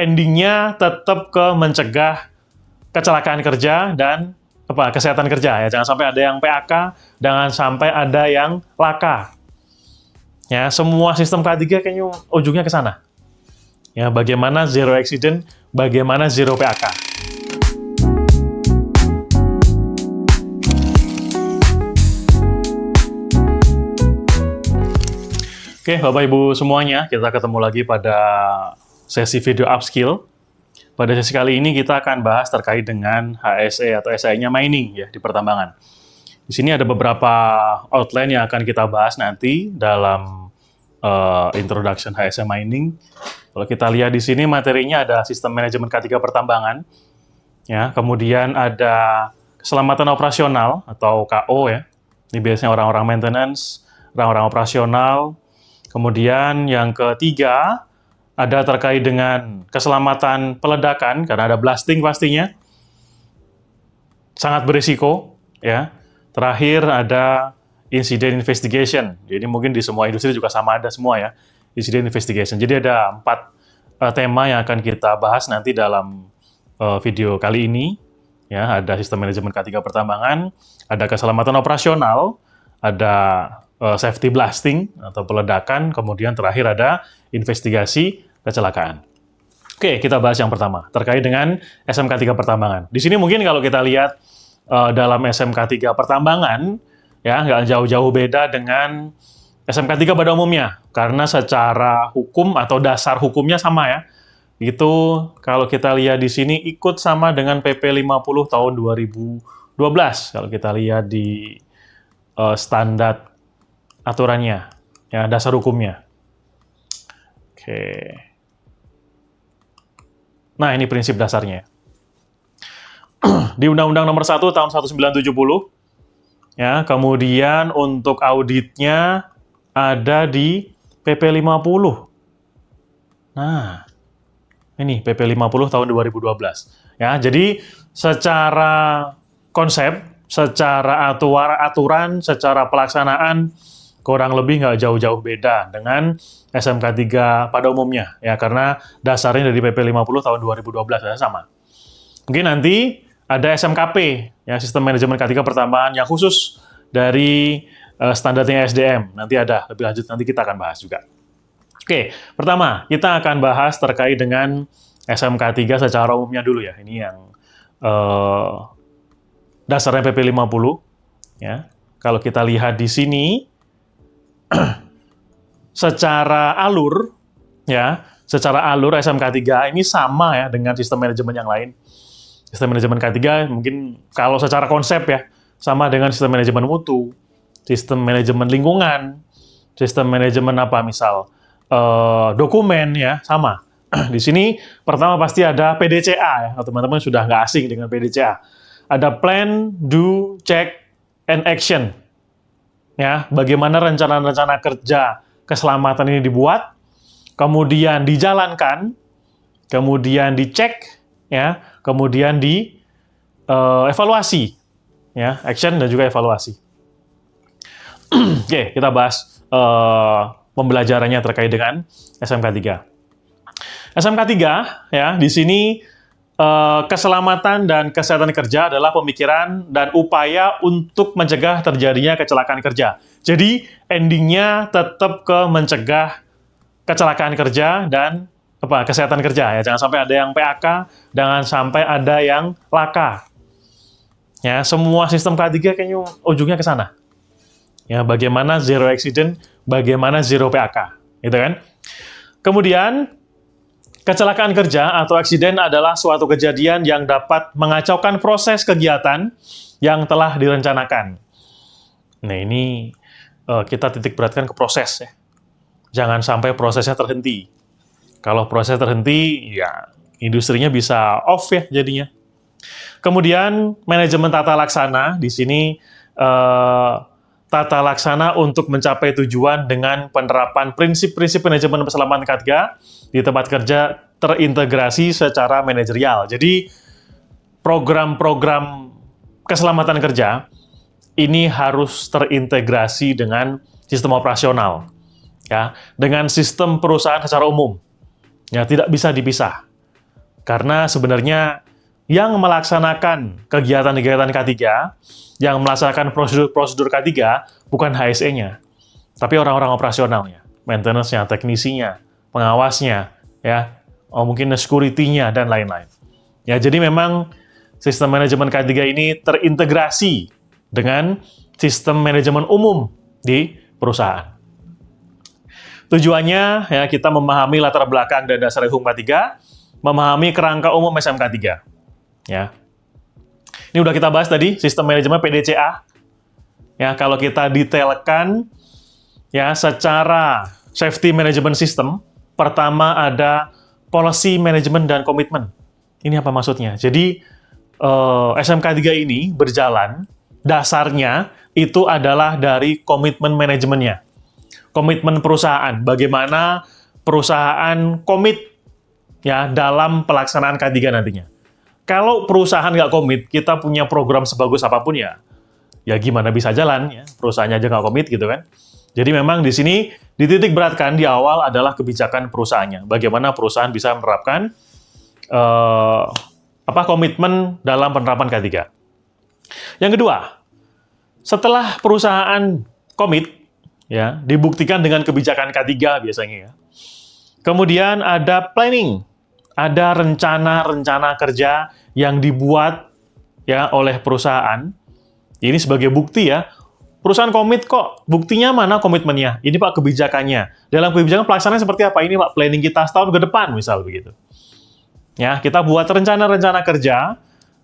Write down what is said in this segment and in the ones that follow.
endingnya tetap ke mencegah kecelakaan kerja dan kesehatan kerja ya. Jangan sampai ada yang PHK, jangan sampai ada yang laka. Ya, semua sistem K3 kayaknya ujungnya ke sana. Ya, bagaimana zero accident, bagaimana zero PHK. Oke, Bapak Ibu semuanya, kita ketemu lagi pada sesi video upskill. Pada sesi kali ini kita akan bahas terkait dengan HSE atau SAE-nya mining ya di pertambangan. Di sini ada beberapa outline yang akan kita bahas nanti dalam introduction HSE mining. Kalau kita lihat di sini materinya ada sistem manajemen K3 pertambangan, ya. Kemudian ada keselamatan operasional atau KO ya. Ini biasanya orang-orang maintenance, orang-orang operasional. Kemudian yang ketiga, ada terkait dengan keselamatan peledakan, karena ada blasting pastinya. Sangat berisiko, ya. Terakhir ada incident investigation. Jadi mungkin di semua industri juga sama ada semua ya, incident investigation. Jadi ada 4 tema yang akan kita bahas nanti dalam video kali ini. Ya, ada sistem manajemen K3 pertambangan, ada keselamatan operasional, ada safety blasting atau peledakan, kemudian terakhir ada investigasi kecelakaan. Oke, kita bahas yang pertama, terkait dengan SMK 3 pertambangan. Di sini mungkin kalau kita lihat dalam SMK 3 pertambangan, ya nggak jauh-jauh beda dengan SMK 3 pada umumnya, karena secara hukum atau dasar hukumnya sama ya. Itu kalau kita lihat di sini ikut sama dengan PP 50 tahun 2012, kalau kita lihat di standar aturannya, ya dasar hukumnya. Oke. Nah, ini prinsip dasarnya. Di Undang-Undang Nomor 1 tahun 1970, ya, kemudian untuk auditnya ada di PP 50. Nah, ini PP 50 tahun 2012. Ya, jadi secara konsep, secara aturan, secara pelaksanaan kurang lebih nggak jauh-jauh beda dengan SMK 3 pada umumnya, ya karena dasarnya dari PP 50 tahun 2012 ya sama. Mungkin nanti ada SMKP, ya sistem manajemen K3 pertambangan yang khusus dari standarnya SDM. Nanti ada lebih lanjut, nanti kita akan bahas juga. Oke, pertama kita akan bahas terkait dengan SMK 3 secara umumnya dulu ya. Ini yang dasarnya PP 50, ya. Kalau kita lihat di sini secara alur SMK 3 ini sama ya dengan sistem manajemen yang lain. Sistem manajemen K3 mungkin kalau secara konsep ya sama dengan sistem manajemen mutu, sistem manajemen lingkungan, sistem manajemen dokumen ya sama. Di sini pertama pasti ada PDCA ya, teman-teman sudah nggak asing dengan PDCA. Ada plan, do, check, and action. Ya, bagaimana rencana-rencana kerja keselamatan ini dibuat, kemudian dijalankan, kemudian dicek, ya, kemudian evaluasi, ya, action dan juga evaluasi. Oke, kita bahas pembelajarannya terkait dengan SMK 3. SMK 3, ya, di sini keselamatan dan kesehatan kerja adalah pemikiran dan upaya untuk mencegah terjadinya kecelakaan kerja. Jadi, endingnya tetap ke mencegah kecelakaan kerja dan kesehatan kerja. Ya. Jangan sampai ada yang PHK, jangan sampai ada yang laka. Ya, semua sistem K3 kayaknya ujungnya ke sana. Ya, bagaimana zero accident, bagaimana zero PHK. Gitu kan? Kemudian, kecelakaan kerja atau aksiden adalah suatu kejadian yang dapat mengacaukan proses kegiatan yang telah direncanakan. Nah, ini kita titik beratkan ke proses ya. Jangan sampai prosesnya terhenti. Kalau proses terhenti, ya industrinya bisa off ya jadinya. Kemudian manajemen tata laksana di sini tata laksana untuk mencapai tujuan dengan penerapan prinsip-prinsip manajemen keselamatan K3 di tempat kerja terintegrasi secara manajerial. Jadi program-program keselamatan kerja ini harus terintegrasi dengan sistem operasional, ya, dengan sistem perusahaan secara umum, ya tidak bisa dipisah. Karena sebenarnya yang melaksanakan kegiatan-kegiatan K3, yang melaksanakan prosedur-prosedur K3, bukan HSE-nya, tapi orang-orang operasionalnya, maintenance-nya, teknisinya, pengawasnya, ya, mungkin security-nya, dan lain-lain. Ya, jadi memang sistem manajemen K3 ini terintegrasi dengan sistem manajemen umum di perusahaan. Tujuannya, ya, kita memahami latar belakang dan dasar hukum K3, memahami kerangka umum SMK3. Ya. Ini udah kita bahas tadi, sistem manajemen PDCA. Ya, kalau kita detailkan ya secara safety management system, pertama ada policy management dan komitmen. Ini apa maksudnya? Jadi SMK3 ini berjalan, dasarnya itu adalah dari komitmen manajemennya. Komitmen perusahaan, bagaimana perusahaan komit ya dalam pelaksanaan K3 nantinya. Kalau perusahaan nggak komit, kita punya program sebagus apapun ya gimana bisa jalan ya, perusahaannya aja nggak komit gitu kan. Jadi memang di sini dititik beratkan di awal adalah kebijakan perusahaannya, bagaimana perusahaan bisa menerapkan komitmen dalam penerapan K3. Yang kedua, setelah perusahaan komit ya dibuktikan dengan kebijakan K3 biasanya ya. Kemudian ada planning, ada rencana-rencana kerja yang dibuat ya oleh perusahaan. Ini sebagai bukti ya. Perusahaan komit kok, buktinya mana komitmennya? Ini Pak kebijakannya. Dalam kebijakan pelaksanaan seperti apa? Ini Pak planning kita setahun ke depan misal begitu. Ya, kita buat rencana-rencana kerja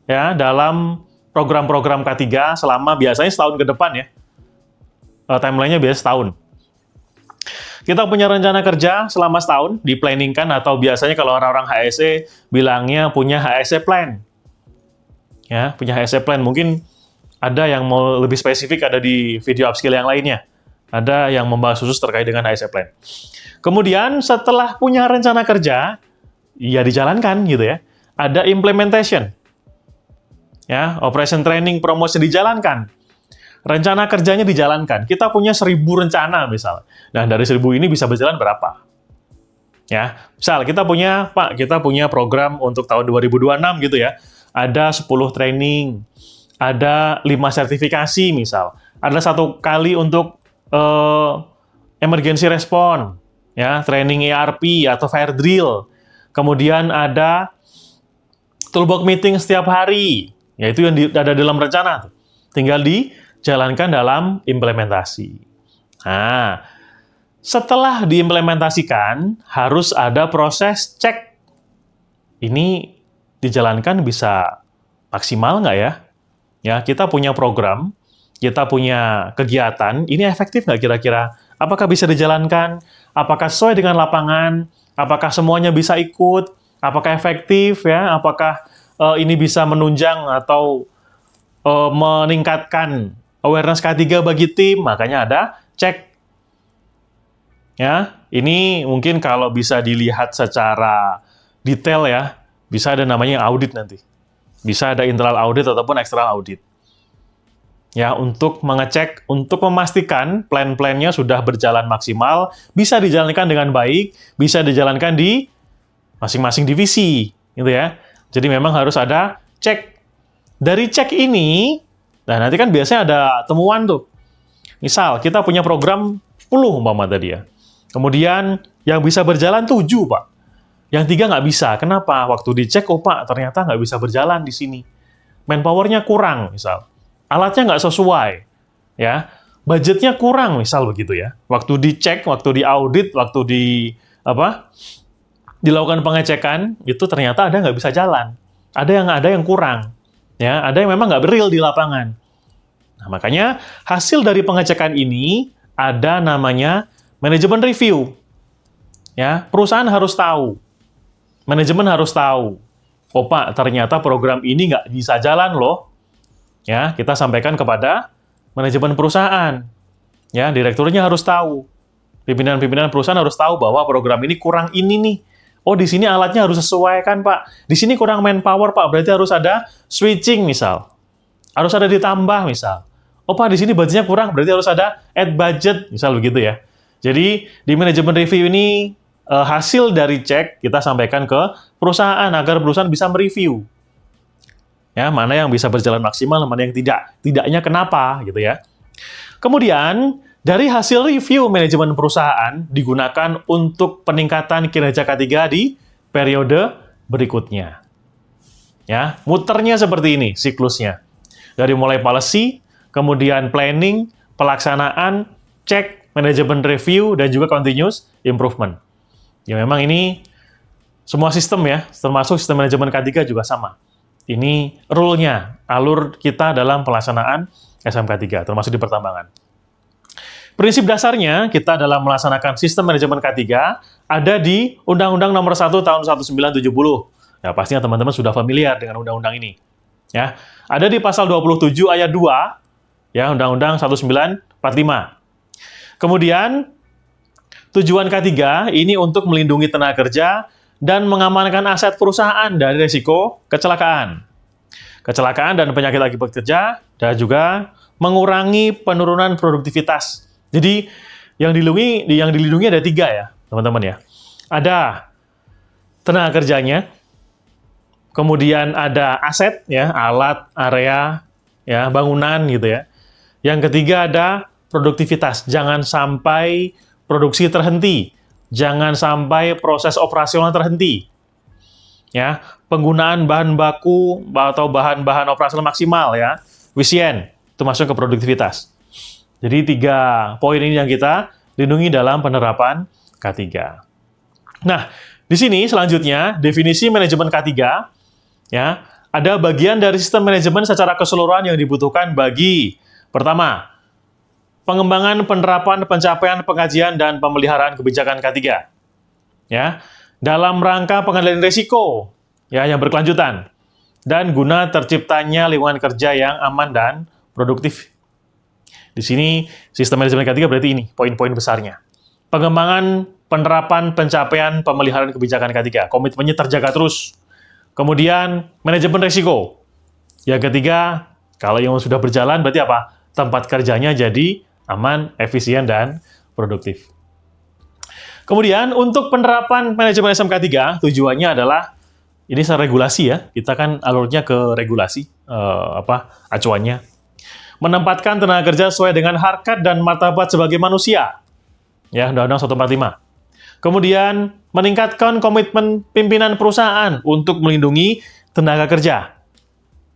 ya dalam program-program K3 selama biasanya setahun ke depan ya. Timeline-nya biasa setahun. Kita punya rencana kerja selama setahun, di-planningkan, atau biasanya kalau orang-orang HSE bilangnya punya HSE plan. Ya, punya HSE plan. Mungkin ada yang mau lebih spesifik, ada di video upskill yang lainnya. Ada yang membahas khusus terkait dengan HSE plan. Kemudian setelah punya rencana kerja, ya dijalankan gitu ya. Ada implementation. Ya, operation training, promotion dijalankan. Rencana kerjanya dijalankan. Kita punya 1000 rencana misal. Nah, dari 1000 ini bisa berjalan berapa? Ya, misal kita punya program untuk tahun 2026 gitu ya. Ada 10 training, ada 5 sertifikasi misal. Ada 1 kali untuk emergency response, ya, training ERP atau fire drill. Kemudian ada toolbox meeting setiap hari. Ya, itu yang ada dalam rencana. Tinggal dijalankan dalam implementasi. Nah, setelah diimplementasikan, harus ada proses cek. Ini dijalankan bisa maksimal nggak ya? Ya, kita punya program, kita punya kegiatan, ini efektif nggak kira-kira? Apakah bisa dijalankan? Apakah sesuai dengan lapangan? Apakah semuanya bisa ikut? Apakah efektif ya? Apakah ini bisa menunjang atau meningkatkan awareness K3 bagi tim? Makanya ada cek. Ya, ini mungkin kalau bisa dilihat secara detail ya, bisa ada namanya audit nanti. Bisa ada internal audit ataupun external audit. Ya, untuk mengecek, untuk memastikan plan-plannya sudah berjalan maksimal, bisa dijalankan dengan baik, bisa dijalankan di masing-masing divisi, gitu ya. Jadi memang harus ada cek. Dari cek ini, nah nanti kan biasanya ada temuan tuh. Misal, kita punya program 10 umpama tadi ya. Kemudian yang bisa berjalan 7, Pak. Yang 3 nggak bisa. Kenapa? Waktu dicek, oh Pak, ternyata nggak bisa berjalan di sini. Manpower-nya kurang, misal. Alatnya nggak sesuai. Ya. Budgetnya kurang, misal begitu ya. Waktu dicek, waktu diaudit, waktu dilakukan pengecekan, itu ternyata ada nggak bisa jalan. Ada yang kurang. Ya, ada yang memang nggak real di lapangan. Nah, makanya hasil dari pengecekan ini ada namanya manajemen review. Ya, perusahaan harus tahu. Manajemen harus tahu. Oh Pak, ternyata program ini nggak bisa jalan loh. Ya, kita sampaikan kepada manajemen perusahaan. Ya, direkturnya harus tahu. Pimpinan-pimpinan perusahaan harus tahu bahwa program ini kurang ini nih. Oh, di sini alatnya harus sesuaikan, Pak. Di sini kurang manpower, Pak. Berarti harus ada switching, misal. Harus ada ditambah, misal. Oh, Pak, di sini budgetnya kurang. Berarti harus ada add budget, misal begitu ya. Jadi, di manajemen review ini hasil dari cek kita sampaikan ke perusahaan agar perusahaan bisa mereview. Ya, mana yang bisa berjalan maksimal, mana yang tidak. Tidaknya kenapa, gitu ya. Kemudian, dari hasil review manajemen perusahaan digunakan untuk peningkatan kinerja K3 di periode berikutnya. Ya, muternya seperti ini siklusnya. Dari mulai policy, kemudian planning, pelaksanaan, cek, manajemen review, dan juga continuous improvement. Ya, memang ini semua sistem ya, termasuk sistem manajemen K3 juga sama. Ini rule-nya, alur kita dalam pelaksanaan SMK3, termasuk di pertambangan. Prinsip dasarnya, kita dalam melaksanakan sistem manajemen K3 ada di Undang-Undang Nomor 1 Tahun 1970. Ya, pastinya teman-teman sudah familiar dengan undang-undang ini. Ya, ada di pasal 27 ayat 2, ya, Undang-Undang 1945. Kemudian, tujuan K3 ini untuk melindungi tenaga kerja dan mengamankan aset perusahaan dari risiko kecelakaan. Kecelakaan dan penyakit akibat kerja, dan juga mengurangi penurunan produktivitas. Jadi, yang dilindungi ada 3 ya, teman-teman ya. Ada tenaga kerjanya, kemudian ada aset, ya, alat, area, ya, bangunan gitu ya. Yang ketiga ada produktivitas. Jangan sampai produksi terhenti. Jangan sampai proses operasional terhenti. Ya, penggunaan bahan baku atau bahan-bahan operasional maksimal ya, efisien, itu masuk ke produktivitas. Jadi 3 poin ini yang kita lindungi dalam penerapan K3. Nah, di sini selanjutnya definisi manajemen K3 ya, ada bagian dari sistem manajemen secara keseluruhan yang dibutuhkan bagi pertama, pengembangan, penerapan, pencapaian, pengajian, dan pemeliharaan kebijakan K3. Ya, dalam rangka pengendalian risiko ya, yang berkelanjutan, dan guna terciptanya lingkungan kerja yang aman dan produktif. Di sini, sistem manajemen K3 berarti ini, poin-poin besarnya. Pengembangan, penerapan, pencapaian, pemeliharaan kebijakan K3. Komitmennya terjaga terus. Kemudian, manajemen risiko. Yang ketiga, kalau yang sudah berjalan, berarti apa? Tempat kerjanya jadi aman, efisien, dan produktif. Kemudian, untuk penerapan manajemen SMK3, tujuannya adalah, ini regulasi ya, kita kan alurnya ke regulasi, acuannya. Menempatkan tenaga kerja sesuai dengan harkat dan martabat sebagai manusia. Ya, Undang-Undang 145. Kemudian, meningkatkan komitmen pimpinan perusahaan untuk melindungi tenaga kerja.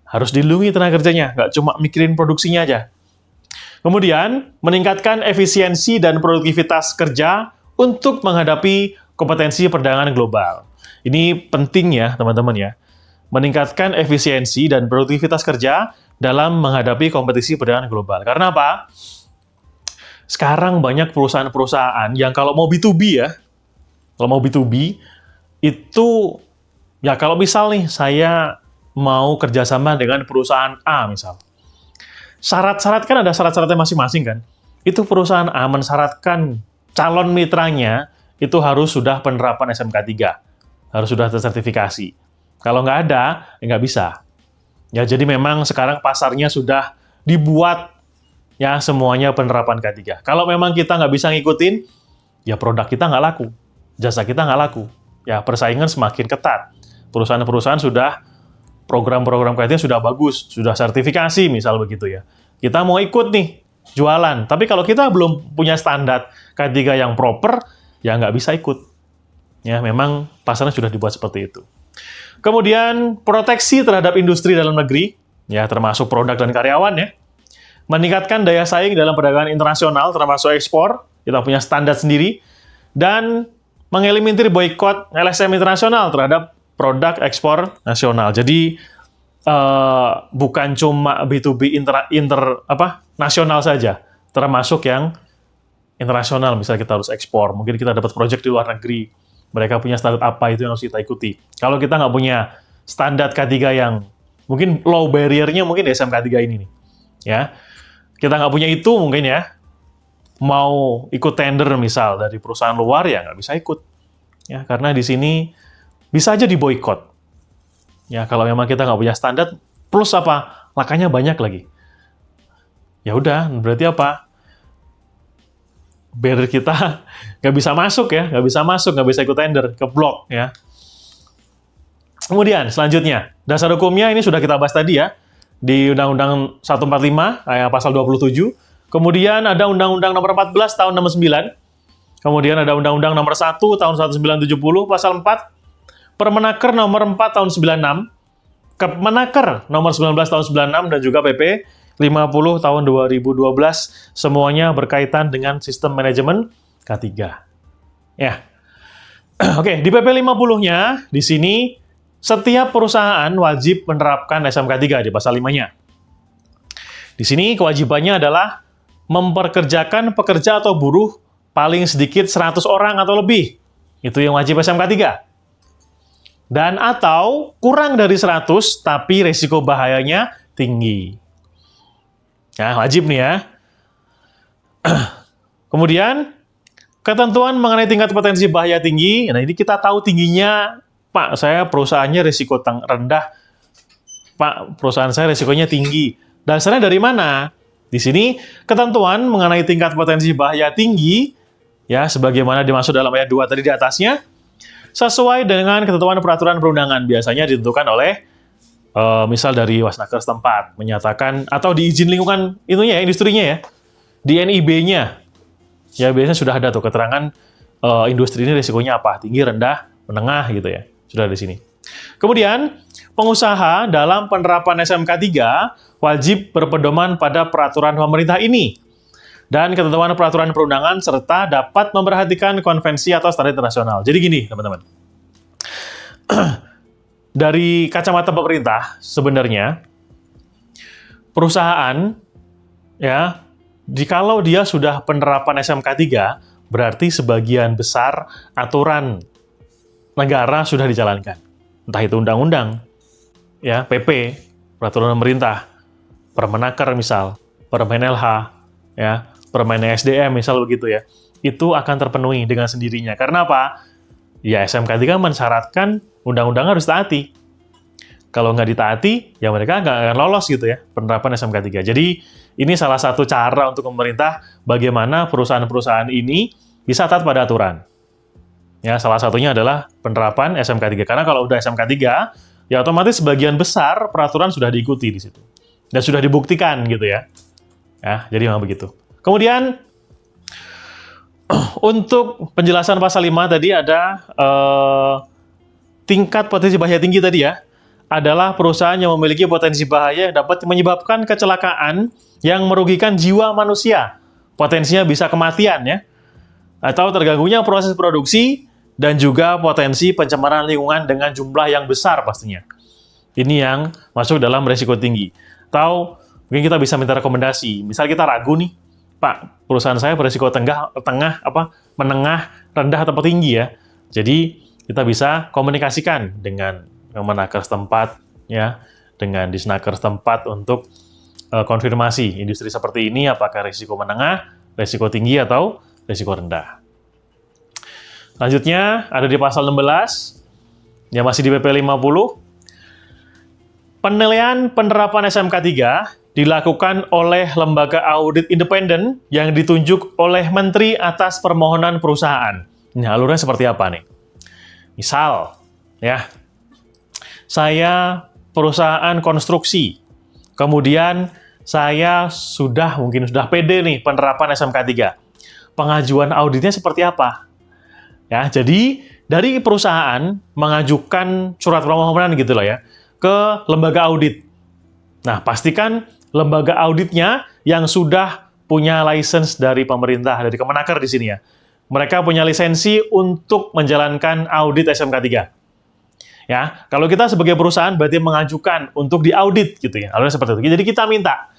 Harus dilindungi tenaga kerjanya, nggak cuma mikirin produksinya aja. Kemudian, meningkatkan efisiensi dan produktivitas kerja untuk menghadapi kompetensi perdagangan global. Ini penting ya, teman-teman ya. Meningkatkan efisiensi dan produktivitas kerja dalam menghadapi kompetisi perdagangan global. Karena apa? Sekarang banyak perusahaan-perusahaan yang kalau mau B2B ya, kalau mau B2B, itu, ya kalau misal nih, saya mau kerjasama dengan perusahaan A misal. Syarat-syarat kan ada syarat-syaratnya masing-masing kan. Itu perusahaan A mensyaratkan calon mitranya itu harus sudah penerapan SMK3. Harus sudah tersertifikasi. Kalau nggak ada, ya nggak bisa. Ya, jadi memang sekarang pasarnya sudah dibuat ya semuanya penerapan K3. Kalau memang kita nggak bisa ngikutin, ya produk kita nggak laku. Jasa kita nggak laku. Ya, persaingan semakin ketat. Perusahaan-perusahaan sudah program-program K3 sudah bagus, sudah sertifikasi misal begitu ya. Kita mau ikut nih, jualan. Tapi kalau kita belum punya standar K3 yang proper, ya nggak bisa ikut. Ya, memang pasarnya sudah dibuat seperti itu. Kemudian, proteksi terhadap industri dalam negeri, ya termasuk produk dan karyawan ya. Meningkatkan daya saing dalam perdagangan internasional, termasuk ekspor, kita punya standar sendiri. Dan mengeliminir boikot LSM internasional terhadap produk ekspor nasional. Jadi bukan cuma B2B nasional saja, termasuk yang internasional. Misalnya kita harus ekspor, mungkin kita dapat proyek di luar negeri. Mereka punya standar apa itu yang harus kita ikuti. Kalau kita nggak punya standar K3 yang mungkin low barrier-nya mungkin di SMK3 ini nih. Ya, kita nggak punya itu mungkin ya. Mau ikut tender misal dari perusahaan luar ya nggak bisa ikut. Ya, karena di sini bisa aja diboikot. Ya, kalau memang kita nggak punya standar, plus apa? Lakanya banyak lagi. Ya udah, berarti apa? barrier kita nggak bisa masuk ya, nggak bisa ikut tender, ke blok ya. Kemudian selanjutnya, dasar hukumnya ini sudah kita bahas tadi ya, di Undang-Undang 145 ayat pasal 27. Kemudian ada Undang-Undang nomor 14 tahun 69. Kemudian ada Undang-Undang nomor 1 tahun 1970 pasal 4. Permenaker nomor 4 tahun 96. Kemenaker nomor 19 tahun 96 dan juga PP 50 tahun 2012, semuanya berkaitan dengan sistem manajemen K3. Ya. Oke, di PP 50-nya di sini setiap perusahaan wajib menerapkan SMK 3 di pasal 5-nya. Di sini kewajibannya adalah memperkerjakan pekerja atau buruh paling sedikit 100 orang atau lebih. Itu yang wajib SMK 3. Dan atau kurang dari 100 tapi resiko bahayanya tinggi. Ya, wajib nih ya. Kemudian, ketentuan mengenai tingkat potensi bahaya tinggi. Nah, ini kita tahu tingginya, Pak, saya perusahaannya risiko rendah. Pak, perusahaan saya risikonya tinggi. Dasarnya dari mana? Di sini, ketentuan mengenai tingkat potensi bahaya tinggi, ya, sebagaimana dimaksud dalam ayat 2 tadi di atasnya, sesuai dengan ketentuan peraturan perundangan, biasanya ditentukan oleh misal dari Wasnaker setempat, menyatakan, atau di izin lingkungan itunya ya, industrinya ya, di NIB-nya, ya biasanya sudah ada tuh keterangan industri ini risikonya apa, tinggi, rendah, menengah gitu ya, sudah di sini. Kemudian, pengusaha dalam penerapan SMK 3 wajib berpedoman pada peraturan pemerintah ini, dan ketentuan peraturan perundangan, serta dapat memperhatikan konvensi atau standar internasional. Jadi gini, teman-teman. Dari kacamata pemerintah, sebenarnya, perusahaan, ya, jikalau dia sudah penerapan SMK 3, berarti sebagian besar aturan negara sudah dijalankan. Entah itu undang-undang, ya, PP, peraturan pemerintah, Permenaker misal, Permen LH, ya, Permen SDM misal begitu ya, itu akan terpenuhi dengan sendirinya. Karena apa? Ya SMK 3 mensyaratkan undang-undang harus taati. Kalau nggak ditaati, ya mereka nggak akan lolos gitu ya, penerapan SMK 3. Jadi ini salah satu cara untuk pemerintah bagaimana perusahaan-perusahaan ini bisa taat pada aturan. Ya, salah satunya adalah penerapan SMK 3. Karena kalau udah SMK 3, ya otomatis sebagian besar peraturan sudah diikuti di situ. Dan sudah dibuktikan gitu ya. Ya, jadi memang begitu. Kemudian, untuk penjelasan pasal 5 tadi ada tingkat potensi bahaya tinggi tadi ya, adalah perusahaan yang memiliki potensi bahaya yang dapat menyebabkan kecelakaan yang merugikan jiwa manusia. Potensinya bisa kematian ya, atau terganggunya proses produksi, dan juga potensi pencemaran lingkungan dengan jumlah yang besar pastinya. Ini yang masuk dalam resiko tinggi. Atau mungkin kita bisa minta rekomendasi. Misal kita ragu nih, Pak, perusahaan saya beresiko menengah, rendah atau tinggi ya. Jadi kita bisa komunikasikan dengan Kemenaker setempat ya, dengan Disnaker setempat untuk konfirmasi industri seperti ini apakah risiko menengah, risiko tinggi atau risiko rendah. Selanjutnya ada di pasal 16 yang masih di PP 50. Penilaian penerapan SMK 3 dilakukan oleh lembaga audit independen yang ditunjuk oleh menteri atas permohonan perusahaan. Nah, alurnya seperti apa nih? Misal, ya, saya perusahaan konstruksi, kemudian saya mungkin sudah pede nih penerapan SMK 3. Pengajuan auditnya seperti apa? Ya, jadi dari perusahaan mengajukan surat permohonan gitu loh ya, ke lembaga audit. Nah, pastikan lembaga auditnya yang sudah punya license dari pemerintah, dari Kemenaker di sini ya. Mereka punya lisensi untuk menjalankan audit SMK 3. Ya, kalau kita sebagai perusahaan berarti mengajukan untuk diaudit gitu ya. Alurnya seperti itu. Jadi kita minta,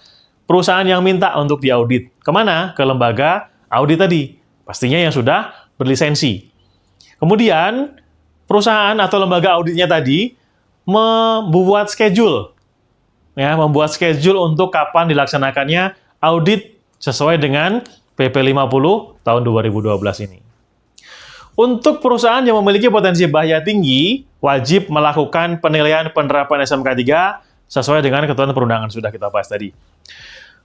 perusahaan yang minta untuk diaudit. Kemana? Ke lembaga audit tadi. Pastinya yang sudah berlisensi. Kemudian, perusahaan atau lembaga auditnya tadi membuat schedule. Ya, membuat schedule untuk kapan dilaksanakannya audit sesuai dengan PP 50 tahun 2012 ini. Untuk perusahaan yang memiliki potensi bahaya tinggi, wajib melakukan penilaian penerapan SMK 3 sesuai dengan ketentuan perundangan sudah kita bahas tadi.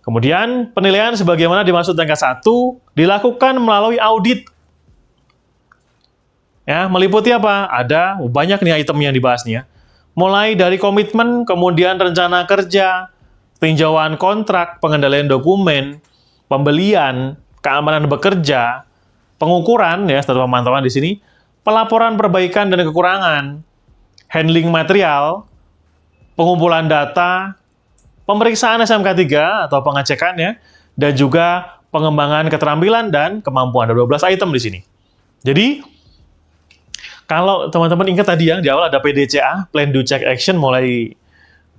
Kemudian penilaian sebagaimana dimaksud di angka 1 dilakukan melalui audit. Ya, meliputi apa? Ada banyak nih item yang dibahas nih ya. Mulai dari komitmen, kemudian rencana kerja, tinjauan kontrak, pengendalian dokumen, pembelian, keamanan bekerja, pengukuran ya, status pemantauan di sini, pelaporan perbaikan dan kekurangan, handling material, pengumpulan data, pemeriksaan SMK 3 atau pengecekannya, dan juga pengembangan keterampilan dan kemampuan. Ada 12 item di sini. Jadi, kalau teman-teman ingat tadi yang di awal ada PDCA, Plan Do Check Action, mulai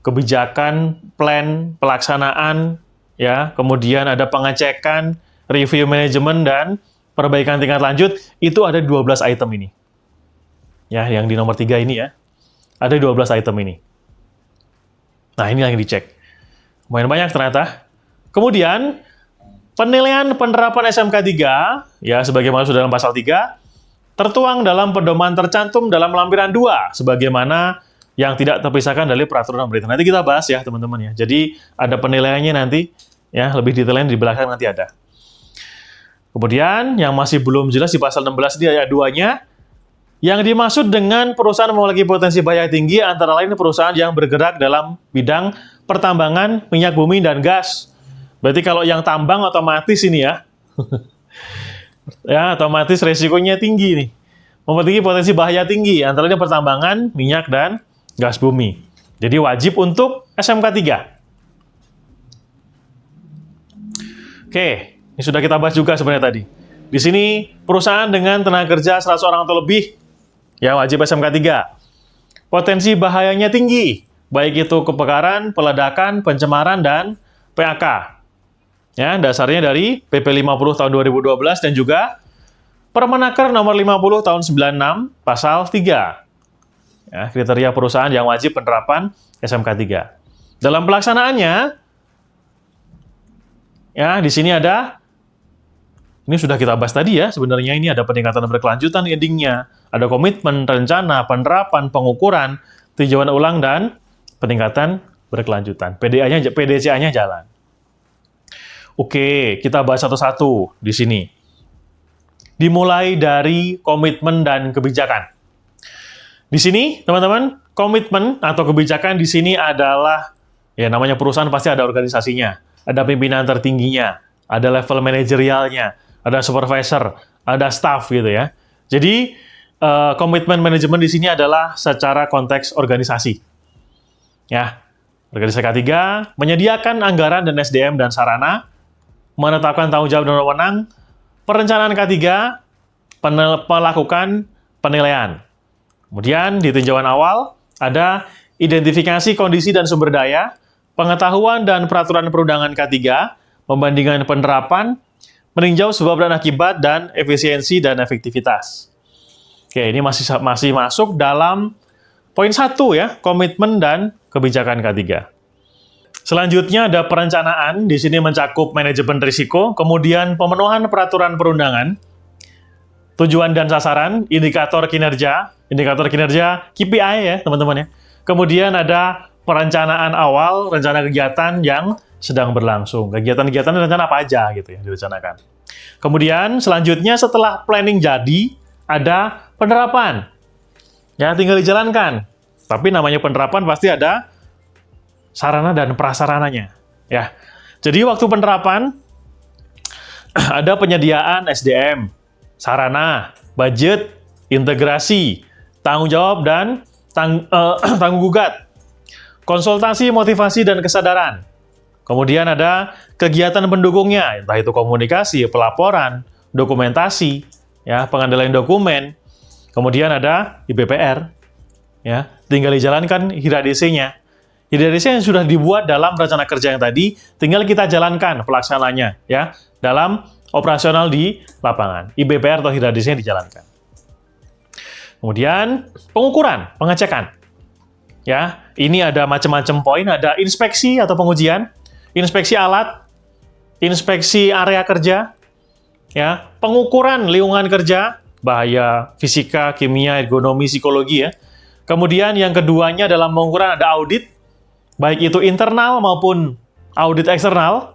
kebijakan, plan, pelaksanaan, ya, kemudian ada pengecekan, review manajemen, dan perbaikan tingkat lanjut, itu ada 12 item ini. Ya, yang di nomor 3 ini ya, ada 12 item ini. Nah, ini yang dicek. Lumayan banyak ternyata. Kemudian, penilaian penerapan SMK 3, ya, sebagaimana sudah dalam pasal 3, tertuang dalam pedoman tercantum dalam lampiran 2, sebagaimana yang tidak terpisahkan dari peraturan pemerintah. Nanti kita bahas ya, teman-teman ya. Jadi, ada penilaiannya nanti, ya, lebih detailnya di belakang nanti ada. Kemudian, yang masih belum jelas di pasal 16 di ayat 2-nya, yang dimaksud dengan perusahaan memiliki potensi bahaya tinggi, antara lain perusahaan yang bergerak dalam bidang pertambangan, minyak bumi, dan gas. Berarti kalau yang tambang otomatis ini ya, ya, otomatis resikonya tinggi nih. Memiliki potensi bahaya tinggi, antara lain pertambangan, minyak, dan gas bumi. Jadi wajib untuk SMK 3. Oke, ini sudah kita bahas juga sebenarnya tadi. Di sini, perusahaan dengan tenaga kerja 100 orang atau lebih, ya wajib SMK 3. Potensi bahayanya tinggi, baik itu kebakaran, peledakan, pencemaran, dan PAK. Ya, dasarnya dari PP 50 tahun 2012 dan juga Permenaker nomor 50 tahun 96 pasal 3. Ya, kriteria perusahaan yang wajib penerapan SMK 3. Dalam pelaksanaannya, ya di sini ada, ini sudah kita bahas tadi ya, sebenarnya ini ada peningkatan berkelanjutan endingnya, ada komitmen, rencana, penerapan, pengukuran, tinjauan ulang, dan peningkatan berkelanjutan. PDCA-nya jalan. Oke, kita bahas satu-satu di sini. Dimulai dari komitmen dan kebijakan. Di sini, teman-teman, komitmen atau kebijakan di sini adalah, ya namanya perusahaan pasti ada organisasinya, ada pimpinan tertingginya, ada level manajerialnya, ada supervisor, ada staff gitu ya. Jadi, komitmen manajemen di sini adalah secara konteks organisasi. Ya, organisasi K3 menyediakan anggaran dan SDM dan sarana, menetapkan tanggung jawab dan wewenang, perencanaan K3, melakukan penilaian. Kemudian di tinjauan awal ada identifikasi kondisi dan sumber daya, pengetahuan dan peraturan perundangan K3, pembandingan penerapan, meninjau sebab dan akibat, dan efisiensi dan efektivitas. Oke, ini masih masuk dalam poin 1 ya, komitmen dan kebijakan K3. Selanjutnya ada perencanaan, di sini mencakup manajemen risiko, kemudian pemenuhan peraturan perundangan, tujuan dan sasaran, indikator kinerja KPI ya teman-teman ya. Kemudian ada perencanaan awal, rencana kegiatan yang sedang berlangsung. Kegiatan-kegiatan rencana apa aja gitu ya direncanakan. Kemudian selanjutnya setelah planning jadi, ada penerapan. Ya, tinggal dijalankan. Tapi namanya penerapan pasti ada sarana dan prasarananya, ya. Jadi waktu penerapan ada penyediaan SDM, sarana, budget, integrasi, tanggung jawab dan tanggung gugat, konsultasi, motivasi dan kesadaran. Kemudian ada kegiatan pendukungnya, entah itu komunikasi, pelaporan, dokumentasi, ya, pengendalian dokumen. Kemudian ada IBPR, ya, tinggal dijalankan HIRA-DC-nya. HIRA-DC yang sudah dibuat dalam rencana kerja yang tadi, tinggal kita jalankan pelaksananya ya dalam operasional di lapangan. IBPR atau HIRA-DC yang dijalankan. Kemudian pengukuran, pengecekan. Ya, ini ada macam-macam poin, ada inspeksi atau pengujian, inspeksi alat, inspeksi area kerja, ya, pengukuran lingkungan kerja, bahaya fisika, kimia, ergonomi, psikologi ya. Kemudian yang keduanya dalam pengukuran ada audit, baik itu internal maupun audit eksternal.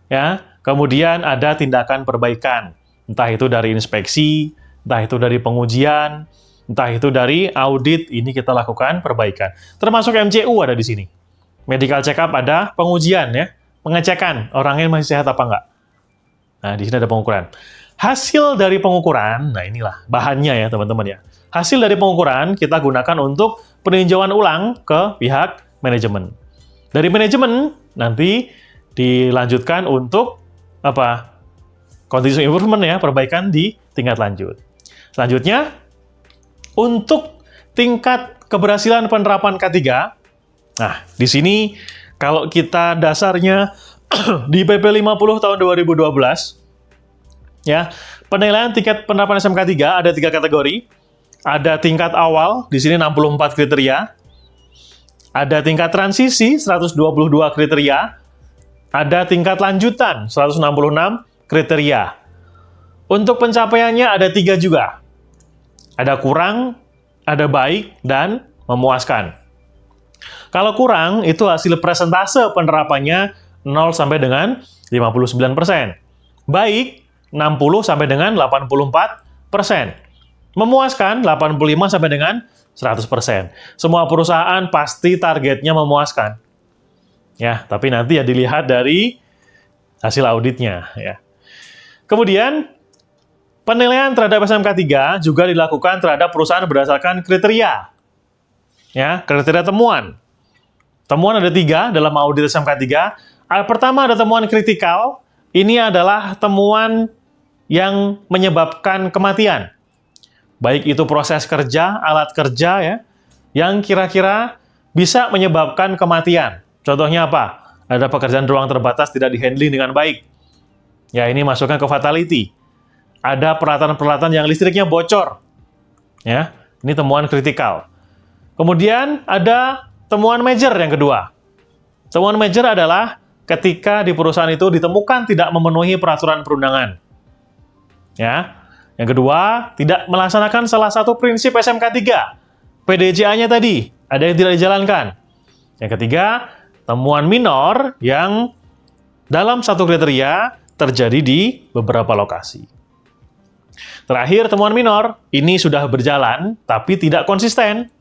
ya. Kemudian ada tindakan perbaikan, entah itu dari inspeksi, entah itu dari pengujian, entah itu dari audit, ini kita lakukan perbaikan. Termasuk MCU ada di sini. Medical check-up ada, pengujian ya, pengecekan orangnya masih sehat apa enggak. Nah, di sini ada pengukuran. Hasil dari pengukuran, nah inilah bahannya ya teman-teman ya. Hasil dari pengukuran kita gunakan untuk peninjauan ulang ke pihak manajemen. Dari manajemen nanti dilanjutkan untuk apa? Continuous improvement ya, perbaikan di tingkat lanjut. Selanjutnya, untuk tingkat keberhasilan penerapan K3, nah di sini kalau kita dasarnya di PP 50 tahun 2012, ya, penilaian tingkat penerapan SMK 3 ada 3 kategori. Ada tingkat awal, di sini 64 kriteria. Ada tingkat transisi, 122 kriteria. Ada tingkat lanjutan, 166 kriteria. Untuk pencapaiannya ada 3 juga. Ada kurang, ada baik, dan memuaskan. Kalau kurang, itu hasil presentase penerapannya 0 sampai dengan 59%. Baik, 60 sampai dengan 84%. Memuaskan, 85 sampai dengan 100%. Semua perusahaan pasti targetnya memuaskan. Ya, tapi nanti ya dilihat dari hasil auditnya ya. Kemudian penilaian terhadap SMK 3 juga dilakukan terhadap perusahaan berdasarkan kriteria. Ya, kriteria temuan. Temuan ada 3 dalam audit SMK 3. Pertama ada temuan kritikal. Ini adalah temuan yang menyebabkan kematian. Baik itu proses kerja, alat kerja ya, yang kira-kira bisa menyebabkan kematian. Contohnya apa? Ada pekerjaan ruang terbatas tidak di-handling dengan baik. Ya, ini masukkan ke fatality. Ada peralatan-peralatan yang listriknya bocor. Ya, ini temuan kritikal. Kemudian ada temuan major yang kedua. Temuan major adalah ketika di perusahaan itu ditemukan tidak memenuhi peraturan perundangan. Ya. Yang kedua, tidak melaksanakan salah satu prinsip SMK 3. PDCA-nya tadi, ada yang tidak dijalankan. Yang ketiga, temuan minor yang dalam satu kriteria terjadi di beberapa lokasi. Terakhir, temuan minor, ini sudah berjalan, tapi tidak konsisten.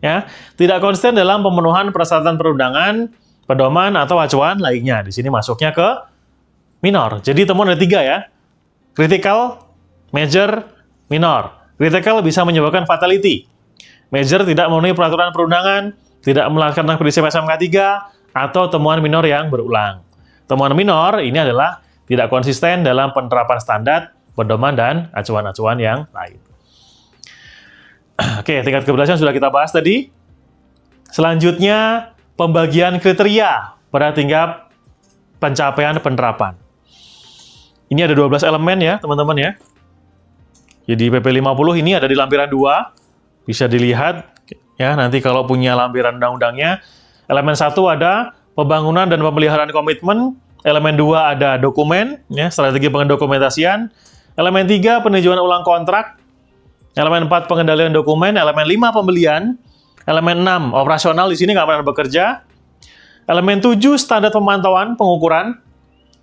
Ya, tidak konsisten dalam pemenuhan persyaratan perundangan, pedoman, atau acuan lainnya. Di sini masuknya ke minor. Jadi temuan ada 3 ya. Critical, major, minor. Critical bisa menyebabkan fatality. Major tidak memenuhi peraturan perundangan, tidak melaksanakan prinsip SMK 3, atau temuan minor yang berulang. Temuan minor ini adalah tidak konsisten dalam penerapan standar, pedoman, dan acuan-acuan yang lain. Oke, tingkat keberhasilan sudah kita bahas tadi. Selanjutnya, pembagian kriteria pada tingkat pencapaian penerapan. Ini ada 12 elemen ya, teman-teman ya. Jadi PP 50 ini ada di lampiran 2. Bisa dilihat ya, nanti kalau punya lampiran undang-undangnya. Elemen 1 ada pembangunan dan pemeliharaan komitmen. Elemen 2 ada dokumen, ya, strategi pendokumentasian. Elemen 3 peninjauan ulang kontrak. Elemen 4 pengendalian dokumen. Elemen 5 pembelian. Elemen 6 operasional, di sini nggak pernah bekerja. Elemen 7 standar pemantauan pengukuran.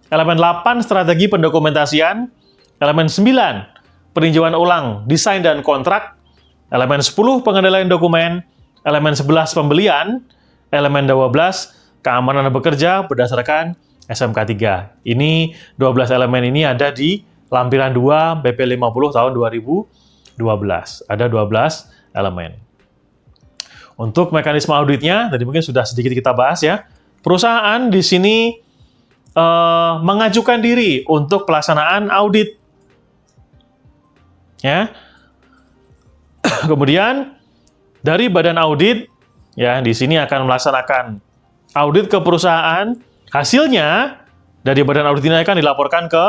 Elemen 8 strategi pendokumentasian. Elemen 9 peninjauan ulang desain dan kontrak. Elemen 10 pengendalian dokumen. Elemen 11 pembelian. Elemen 12 keamanan bekerja berdasarkan SMK 3. Ini 12 elemen ini ada di lampiran 2 BP 50 tahun 2012. Ada 12 elemen. Untuk mekanisme auditnya, tadi mungkin sudah sedikit kita bahas ya. Perusahaan di sini mengajukan diri untuk pelaksanaan audit. Ya. Kemudian dari badan audit ya di sini akan melaksanakan audit ke perusahaan. Hasilnya dari badan audit ini akan dilaporkan ke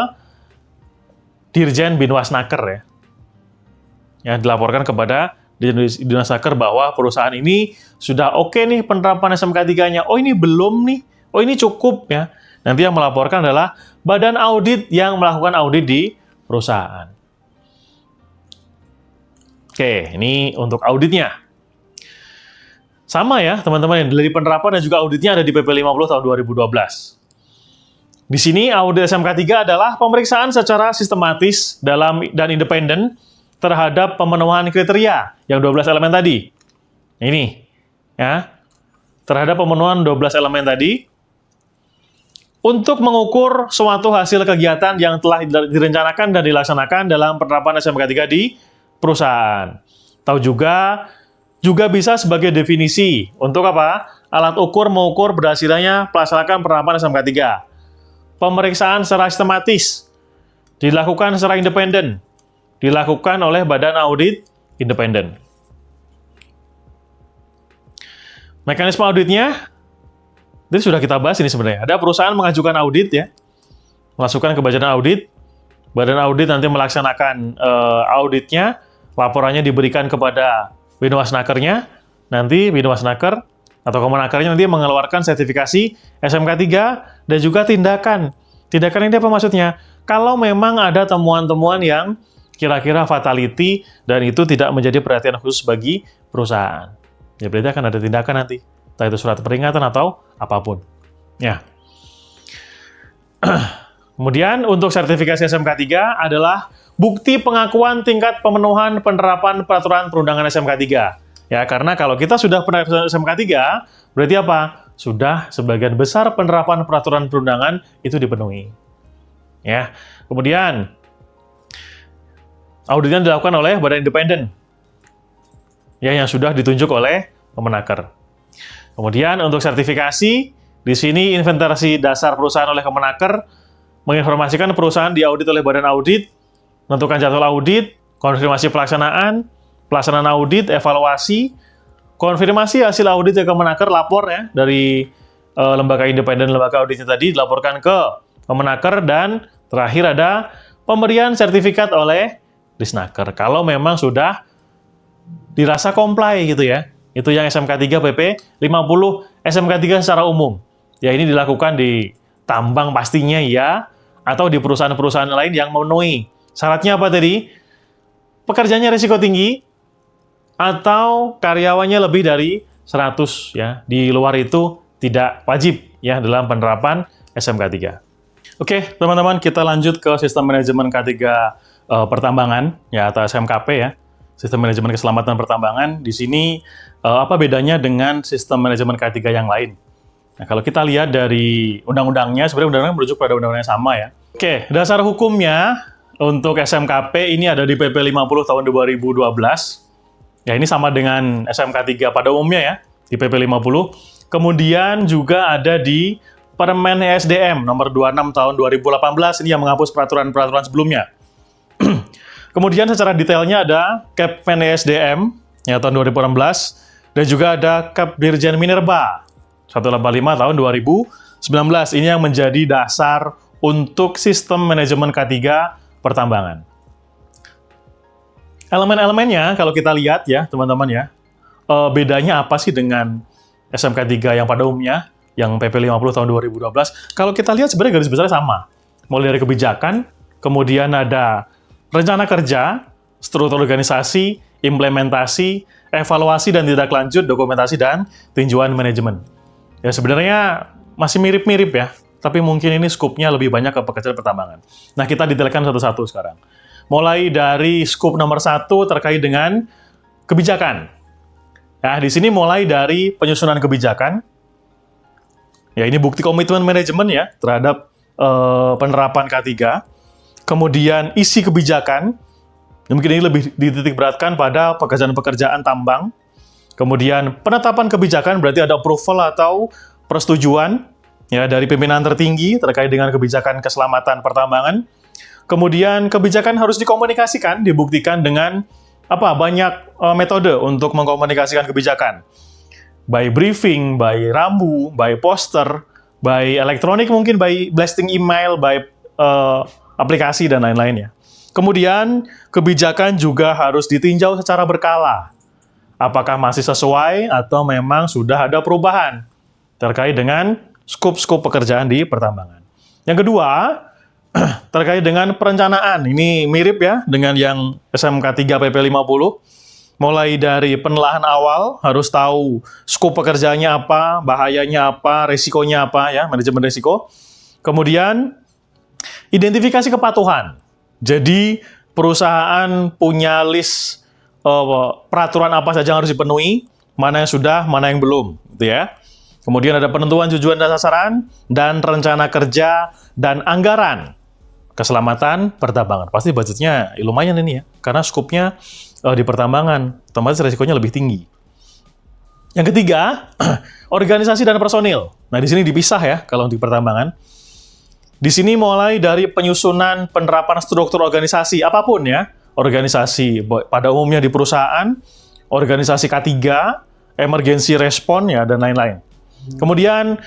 Dirjen Binwasnaker ya. Ya, dilaporkan kepada Dirjen Binwasnaker bahwa perusahaan ini sudah oke nih penerapan SMK 3-nya. Oh, ini belum nih. Oh, ini cukup ya. Nanti yang melaporkan adalah badan audit yang melakukan audit di perusahaan. Oke, ini untuk auditnya. Sama ya, teman-teman, dari penerapan dan juga auditnya ada di PP 50 tahun 2012. Di sini audit SMK 3 adalah pemeriksaan secara sistematis dan independen terhadap pemenuhan kriteria yang 12 elemen tadi. Ini, ya. Terhadap pemenuhan 12 elemen tadi untuk mengukur suatu hasil kegiatan yang telah direncanakan dan dilaksanakan dalam penerapan SMK 3 di perusahaan. Tahu juga bisa sebagai definisi untuk apa? Alat ukur mengukur berhasilnya pelaksanaan penerapan SMK 3. Pemeriksaan secara sistematis dilakukan secara independen, dilakukan oleh badan audit independen. Mekanisme auditnya, ini sudah kita bahas ini sebenarnya. Ada perusahaan mengajukan audit ya, masukkan ke badan audit nanti melaksanakan auditnya, laporannya diberikan kepada Binwasnakernya, nanti Binwasnaker atau Kemenakernya nanti mengeluarkan sertifikasi SMK 3 dan juga tindakan. Tindakan ini apa maksudnya? Kalau memang ada temuan-temuan yang kira-kira fatality dan itu tidak menjadi perhatian khusus bagi perusahaan. Ya berarti akan ada tindakan nanti. Entah itu surat peringatan atau apapun. Ya. Kemudian untuk sertifikasi SMK 3 adalah bukti pengakuan tingkat pemenuhan penerapan peraturan perundangan SMK 3. Ya, karena kalau kita sudah penerapan SMK 3, berarti apa? Sudah sebagian besar penerapan peraturan perundangan itu dipenuhi. Ya. Kemudian auditnya dilakukan oleh badan independen. Ya, yang sudah ditunjuk oleh Kemenaker. Kemudian untuk sertifikasi, di sini inventarisasi dasar perusahaan oleh Kemenaker, menginformasikan perusahaan diaudit oleh badan audit, menentukan jadwal audit, konfirmasi pelaksanaan audit, evaluasi, konfirmasi hasil audit ke Kemenaker, lapor ya dari lembaga independen, lembaga auditnya tadi dilaporkan ke Kemenaker, dan terakhir ada pemberian sertifikat oleh Disnaker. Kalau memang sudah dirasa comply gitu ya. Itu yang SMK 3 PP 50, SMK 3 secara umum. Ya ini dilakukan di tambang pastinya ya, atau di perusahaan-perusahaan lain yang memenuhi. Syaratnya apa tadi? Pekerjaannya risiko tinggi, atau karyawannya lebih dari 100 ya. Di luar itu tidak wajib ya dalam penerapan SMK 3. Oke, teman-teman, kita lanjut ke sistem manajemen K3 pertambangan ya, atau SMKP ya. Sistem manajemen keselamatan pertambangan. Di sini apa bedanya dengan sistem manajemen K3 yang lain? Nah, kalau kita lihat dari undang-undangnya, sebenarnya undang-undang merujuk pada undang-undang yang sama ya. Oke, dasar hukumnya untuk SMKP ini ada di PP 50 tahun 2012. Ya, ini sama dengan SMK 3 pada umumnya ya, di PP 50. Kemudian juga ada di Permen ESDM nomor 26 tahun 2018, ini yang menghapus peraturan-peraturan sebelumnya. Kemudian secara detailnya ada Kepmen ESDM ya, tahun 2016, dan juga ada Kep Dirjen Minerba 185 tahun 2019. Ini yang menjadi dasar untuk sistem manajemen K3 pertambangan. Elemen-elemennya kalau kita lihat ya teman-teman ya, bedanya apa sih dengan SMK 3 yang pada umumnya, yang PP 50 tahun 2012? Kalau kita lihat sebenarnya garis besarnya sama. Mulai dari kebijakan, kemudian ada rencana kerja, struktur organisasi, implementasi, evaluasi dan tindak lanjut, dokumentasi dan tinjauan manajemen. Ya sebenarnya masih mirip-mirip ya, tapi mungkin ini skupnya lebih banyak ke pekerjaan pertambangan. Nah kita detailkan satu-satu sekarang. Mulai dari skup nomor 1 terkait dengan kebijakan. Nah, di sini mulai dari penyusunan kebijakan. Ya, ini bukti komitmen manajemen ya terhadap penerapan K3. Kemudian isi kebijakan. Mungkin ini lebih dititik beratkan pada pekerjaan-pekerjaan tambang. Kemudian penetapan kebijakan berarti ada approval atau persetujuan ya dari pimpinan tertinggi terkait dengan kebijakan keselamatan pertambangan. Kemudian kebijakan harus dikomunikasikan, dibuktikan dengan banyak metode untuk mengkomunikasikan kebijakan. By briefing, by rambu, by poster, by elektronik mungkin, by blasting email, by aplikasi dan lain-lainnya. Kemudian kebijakan juga harus ditinjau secara berkala. Apakah masih sesuai atau memang sudah ada perubahan terkait dengan skop-skop pekerjaan di pertambangan. Yang kedua, terkait dengan perencanaan. Ini mirip ya dengan yang SMK 3 PP 50. Mulai dari penelaahan awal, harus tahu skop pekerjaannya apa, bahayanya apa, resikonya apa ya, manajemen resiko. Kemudian, identifikasi kepatuhan. Jadi, perusahaan punya list peraturan apa saja yang harus dipenuhi, mana yang sudah, mana yang belum, gitu ya. Kemudian ada penentuan tujuan dan sasaran, dan rencana kerja, dan anggaran keselamatan pertambangan. Pasti budgetnya lumayan ini ya, karena skupnya di pertambangan, otomatis resikonya lebih tinggi. Yang ketiga, organisasi dan personil. Nah, di sini dipisah ya, kalau di pertambangan. Di sini mulai dari penyusunan penerapan struktur organisasi, apapun ya, organisasi pada umumnya di perusahaan, organisasi K3, emergency response ya, dan lain-lain. Kemudian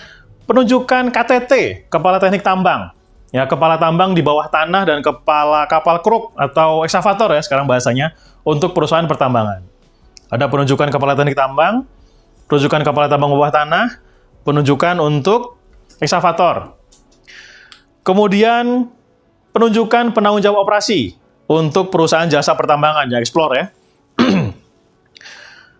penunjukan KTT, Kepala Teknik Tambang. Ya, kepala tambang di bawah tanah dan kepala kapal kruk atau eksavator ya sekarang bahasanya untuk perusahaan pertambangan. Ada penunjukan kepala teknik tambang, penunjukan kepala tambang bawah tanah, penunjukan untuk eksavator. Kemudian penunjukan penanggung jawab operasi untuk perusahaan jasa pertambangan, ya Explore ya.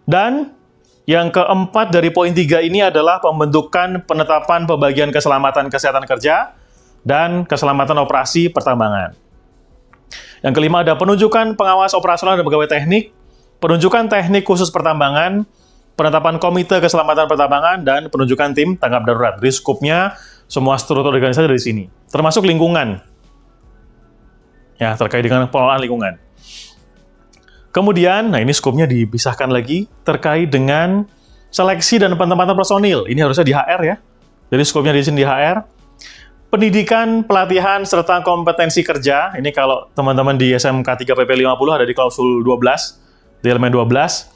Dan yang keempat dari poin 3 ini adalah pembentukan penetapan pembagian keselamatan kesehatan kerja dan keselamatan operasi pertambangan. Yang kelima ada penunjukan pengawas operasional dan pegawai teknik, penunjukan teknik khusus pertambangan, penetapan komite keselamatan pertambangan, dan penunjukan tim tanggap darurat. Jadi skupnya semua struktur organisasi dari sini, termasuk lingkungan. Ya, terkait dengan pengelolaan lingkungan. Kemudian, nah ini skupnya dipisahkan lagi terkait dengan seleksi dan penempatan personil. Ini harusnya di HR ya. Jadi skupnya di sini di HR. Pendidikan, pelatihan, serta kompetensi kerja. Ini kalau teman-teman di SMK 3 PP 50 ada di klausul 12, di elemen 12.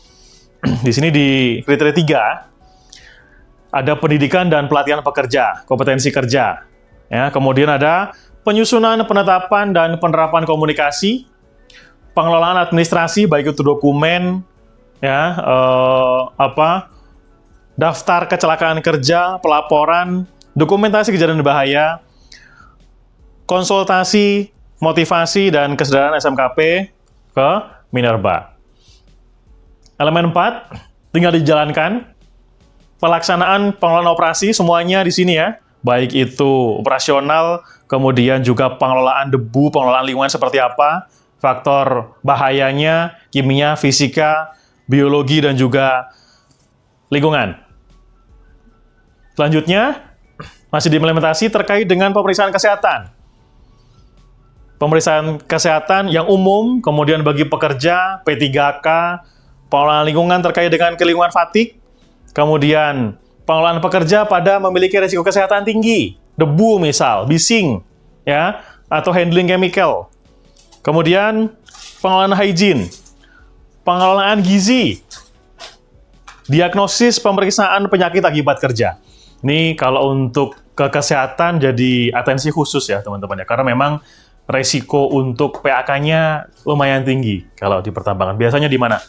Di sini di kriteria 3 ada pendidikan dan pelatihan pekerja, kompetensi kerja. Ya, kemudian ada penyusunan, penetapan, dan penerapan komunikasi, pengelolaan administrasi, baik itu dokumen, ya, daftar kecelakaan kerja, pelaporan, dokumentasi kejadian bahaya, konsultasi, motivasi, dan kesadaran SMKP ke Minerba. Elemen 4, tinggal dijalankan. Pelaksanaan pengelolaan operasi, semuanya di sini ya. Baik itu operasional, kemudian juga pengelolaan debu, pengelolaan lingkungan seperti apa, faktor bahayanya, kimia, fisika, biologi, dan juga lingkungan. Selanjutnya, masih diimplementasi terkait dengan pemeriksaan kesehatan. Pemeriksaan kesehatan yang umum, kemudian bagi pekerja, P3K, pengelolaan lingkungan terkait dengan kelingkungan fatik, kemudian pengelolaan pekerja pada memiliki risiko kesehatan tinggi, debu misal, bising, ya, atau handling chemical. Kemudian pengelolaan hygiene, pengelolaan gizi, diagnosis pemeriksaan penyakit akibat kerja. Ini kalau untuk ke kesehatan jadi atensi khusus ya teman-teman ya, karena memang resiko untuk PAK-nya lumayan tinggi kalau di pertambangan. Biasanya di mana?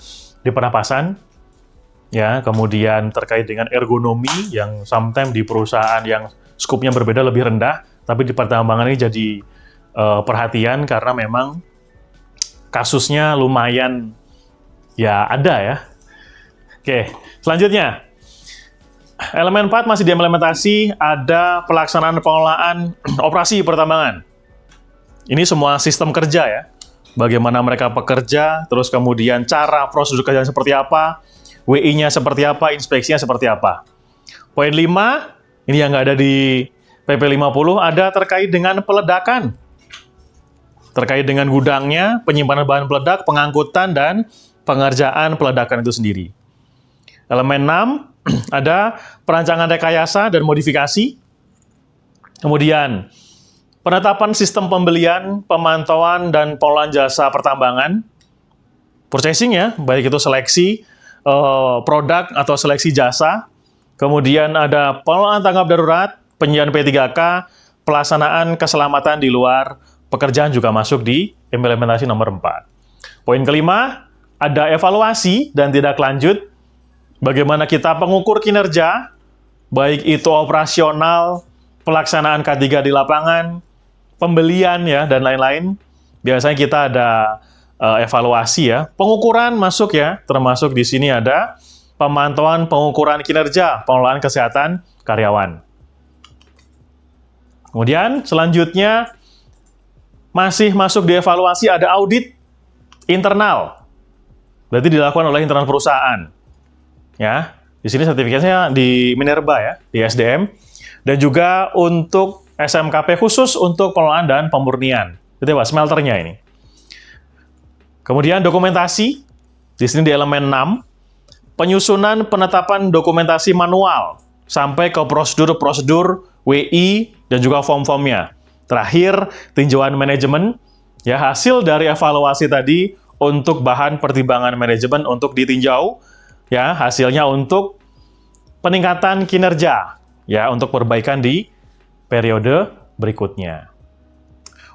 Di pernapasan, ya, kemudian terkait dengan ergonomi yang sometimes di perusahaan yang skupnya berbeda lebih rendah, tapi di pertambangan ini jadi perhatian karena memang kasusnya lumayan ya ada ya. Oke, selanjutnya. Elemen 4 masih diimplementasi, ada pelaksanaan pengelolaan operasi pertambangan. Ini semua sistem kerja ya. Bagaimana mereka bekerja, terus kemudian cara prosedur kerja seperti apa, WI-nya seperti apa, inspeksinya seperti apa. Poin 5, ini yang nggak ada di PP 50, ada terkait dengan peledakan. Terkait dengan gudangnya, penyimpanan bahan peledak, pengangkutan, dan pengerjaan peledakan itu sendiri. Elemen 6, ada perancangan rekayasa dan modifikasi. Kemudian, penetapan sistem pembelian, pemantauan, dan pengelolaan jasa pertambangan. Purchasing ya, baik itu seleksi produk atau seleksi jasa. Kemudian ada pengelolaan tanggap darurat, penyediaan P3K, pelaksanaan keselamatan di luar pekerjaan juga masuk di implementasi nomor 4. Poin kelima, ada evaluasi dan tindak lanjut. Bagaimana kita pengukur kinerja, baik itu operasional, pelaksanaan K3 di lapangan, pembelian ya, dan lain-lain. Biasanya kita ada evaluasi ya. Pengukuran masuk ya, termasuk di sini ada pemantauan pengukuran kinerja, pengelolaan kesehatan karyawan. Kemudian selanjutnya masih masuk di evaluasi ada audit internal. Berarti dilakukan oleh internal perusahaan. Ya, di sini sertifikasinya di Minerba ya, di SDM. Dan juga untuk SMKP khusus untuk pengelolaan dan pemurnian. Itu ya Pak, smelternya ini. Kemudian dokumentasi, di sini di elemen 6, penyusunan penetapan dokumentasi manual sampai ke prosedur-prosedur WI dan juga form-formnya. Terakhir, tinjauan manajemen, ya hasil dari evaluasi tadi untuk bahan pertimbangan manajemen untuk ditinjau, ya hasilnya untuk peningkatan kinerja, ya untuk perbaikan di periode berikutnya.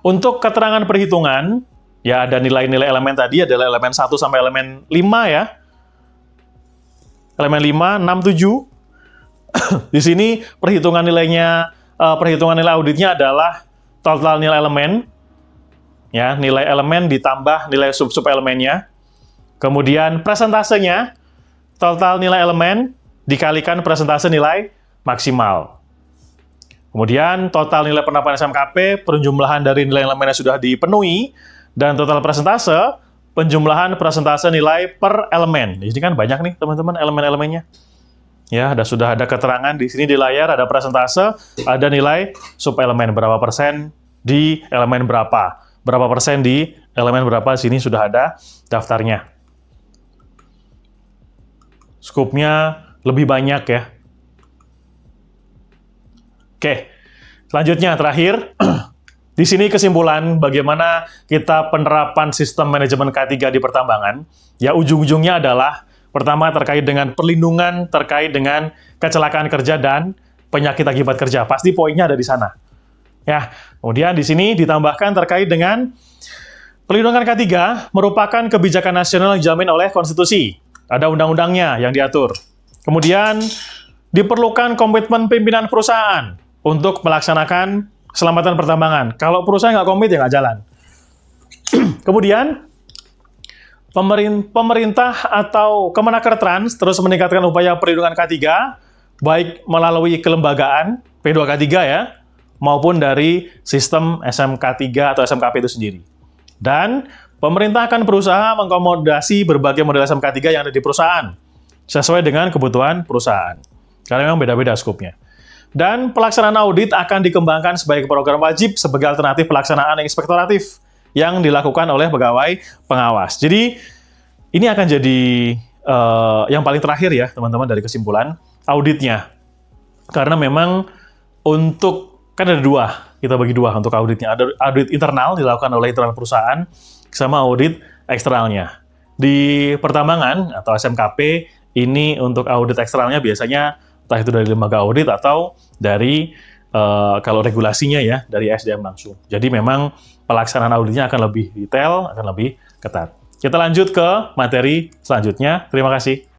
Untuk keterangan perhitungan, ya ada nilai-nilai elemen tadi adalah elemen 1 sampai elemen 5 ya. Elemen 5, 6, 7. Di sini perhitungan nilainya, perhitungan nilai auditnya adalah total nilai elemen, ya nilai elemen ditambah nilai sub-sub elemennya. Kemudian presentasenya, total nilai elemen dikalikan presentase nilai maksimal. Kemudian total nilai penerapan SMKP, penjumlahan dari nilai elemen yang sudah dipenuhi, dan total presentase, penjumlahan presentase nilai per elemen. Di sini kan banyak nih teman-teman elemen-elemennya. Ya, sudah ada keterangan di sini di layar, ada presentase, ada nilai sub-elemen, berapa persen di elemen berapa, berapa persen di elemen berapa, sini sudah ada daftarnya. Skupnya lebih banyak ya. Oke, selanjutnya terakhir, di sini kesimpulan bagaimana kita penerapan sistem manajemen K3 di pertambangan, ya ujung-ujungnya adalah pertama terkait dengan perlindungan terkait dengan kecelakaan kerja dan penyakit akibat kerja. Pasti poinnya ada di sana. Ya, kemudian di sini ditambahkan terkait dengan perlindungan K3 merupakan kebijakan nasional yang dijamin oleh konstitusi. Ada undang-undangnya yang diatur. Kemudian diperlukan komitmen pimpinan perusahaan untuk melaksanakan keselamatan pertambangan. Kalau perusahaan nggak komit, ya nggak jalan. Kemudian pemerintah atau Kemenaker Trans terus meningkatkan upaya perlindungan K3, baik melalui kelembagaan P2K3 ya, maupun dari sistem SMK3 atau SMKP itu sendiri. Dan pemerintah akan berusaha mengakomodasi berbagai model SMK3 yang ada di perusahaan, sesuai dengan kebutuhan perusahaan. Karena memang beda-beda skupnya. Dan pelaksanaan audit akan dikembangkan sebagai program wajib sebagai alternatif pelaksanaan inspektoratif yang dilakukan oleh pegawai pengawas. Jadi, ini akan jadi yang paling terakhir ya, teman-teman, dari kesimpulan auditnya. Karena memang untuk, kan ada dua, kita bagi dua untuk auditnya. Ada audit internal dilakukan oleh internal perusahaan, sama audit eksternalnya. Di pertambangan atau SMKP, ini untuk audit eksternalnya biasanya entah itu dari lembaga audit atau dari kalau regulasinya ya dari SDM langsung. Jadi memang pelaksanaan auditnya akan lebih detail, akan lebih ketat. Kita lanjut ke materi selanjutnya. Terima kasih.